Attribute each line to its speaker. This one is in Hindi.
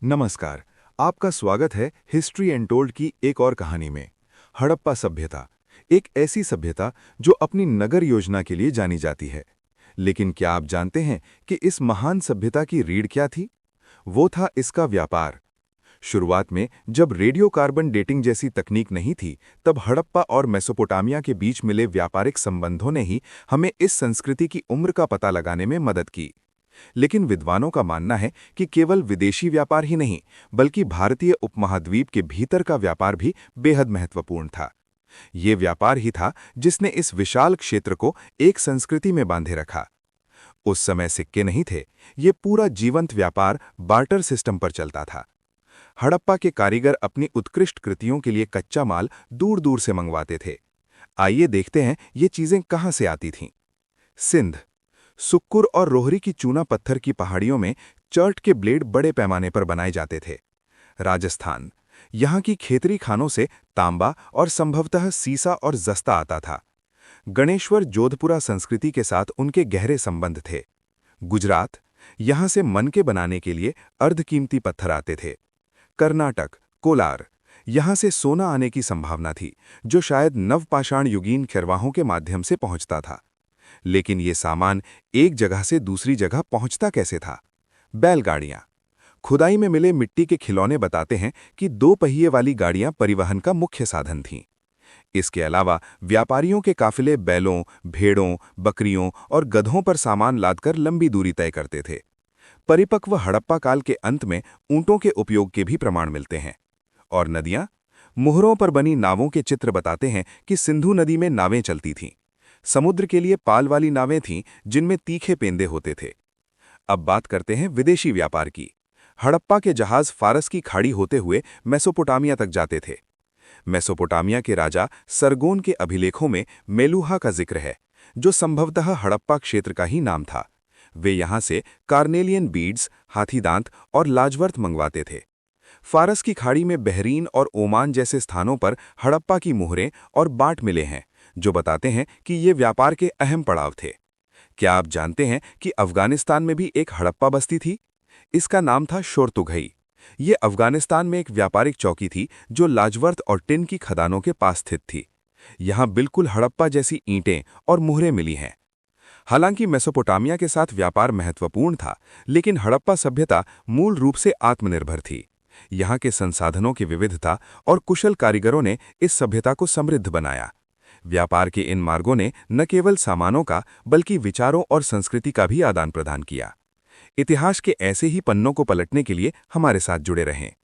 Speaker 1: नमस्कार। आपका स्वागत है हिस्ट्री एंड टोल्ड की एक और कहानी में। हड़प्पा सभ्यता, एक ऐसी सभ्यता जो अपनी नगर योजना के लिए जानी जाती है। लेकिन क्या आप जानते हैं कि इस महान सभ्यता की रीढ़ क्या थी? वो था इसका व्यापार। शुरुआत में जब रेडियो कार्बन डेटिंग जैसी तकनीक नहीं थी, तब हड़प्पा और मेसोपोटामिया के बीच मिले व्यापारिक संबंधों ने ही हमें इस संस्कृति की उम्र का पता लगाने में मदद की। लेकिन विद्वानों का मानना है कि केवल विदेशी व्यापार ही नहीं, बल्कि भारतीय उपमहाद्वीप के भीतर का व्यापार भी बेहद महत्वपूर्ण था। ये व्यापार ही था जिसने इस विशाल क्षेत्र को एक संस्कृति में बांधे रखा। उस समय सिक्के नहीं थे, ये पूरा जीवंत व्यापार बार्टर सिस्टम पर चलता था। हड़प्पा के कारीगर अपनी उत्कृष्ट कृतियों के लिए कच्चा माल दूर दूर से मंगवाते थे। आइए देखते हैं ये चीजें कहां से आती थीं। सिंध, सुक्कुर और रोहरी की चूना पत्थर की पहाड़ियों में चर्ट के ब्लेड बड़े पैमाने पर बनाए जाते थे। राजस्थान, यहाँ की खेतरी खानों से तांबा और संभवतः सीसा और जस्ता आता था। गणेश्वर जोधपुरा संस्कृति के साथ उनके गहरे संबंध थे। गुजरात, यहाँ से मन के बनाने के लिए अर्धकीमती पत्थर आते थे। कर्नाटक, कोलार, यहाँ से सोना आने की संभावना थी, जो शायद नवपाषाण युगीन खरवाहों के माध्यम से पहुंचता था। लेकिन ये सामान एक जगह से दूसरी जगह पहुंचता कैसे था? बैलगाड़ियां। खुदाई में मिले मिट्टी के खिलौने बताते हैं कि दो पहिए वाली गाड़ियां परिवहन का मुख्य साधन थीं। इसके अलावा व्यापारियों के काफिले बैलों, भेड़ों, बकरियों और गधों पर सामान लादकर लंबी दूरी तय करते थे। परिपक्व हड़प्पा काल के अंत में ऊंटों के उपयोग के भी प्रमाण मिलते हैं। और नदियां? मुहरों पर बनी नावों के चित्र बताते हैं कि सिंधु नदी में नावें चलती थीं। समुद्र के लिए पाल वाली नावें थीं, जिनमें तीखे पेंदे होते थे। अब बात करते हैं विदेशी व्यापार की। हड़प्पा के जहाज फारस की खाड़ी होते हुए मेसोपोटामिया तक जाते थे। मेसोपोटामिया के राजा सरगोन के अभिलेखों में मेलुहा का जिक्र है, जो संभवतः हड़प्पा क्षेत्र का ही नाम था। वे यहाँ से कार्नेलियन बीड्स, हाथीदांत और लाजवर्थ मंगवाते थे। फारस की खाड़ी में बहरीन और ओमान जैसे स्थानों पर हड़प्पा की मुहरें और बाट मिले हैं, जो बताते हैं कि ये व्यापार के अहम पड़ाव थे। क्या आप जानते हैं कि अफगानिस्तान में भी एक हड़प्पा बस्ती थी? इसका नाम था शोरतुघई। ये अफगानिस्तान में एक व्यापारिक चौकी थी जो लाजवर्थ और टिन की खदानों के पास स्थित थी। यहाँ बिल्कुल हड़प्पा जैसी ईंटें और मुहरें मिली हैं। हालांकि मेसोपोटामिया के साथ व्यापार महत्वपूर्ण था, लेकिन हड़प्पा सभ्यता मूल रूप से आत्मनिर्भर थी। यहाँ के संसाधनों की विविधता और कुशल कारीगरों ने इस सभ्यता को समृद्ध बनाया। व्यापार के इन मार्गों ने न केवल सामानों का, बल्कि विचारों और संस्कृति का भी आदान प्रदान किया। इतिहास के ऐसे ही पन्नों को पलटने के लिए हमारे साथ जुड़े रहें।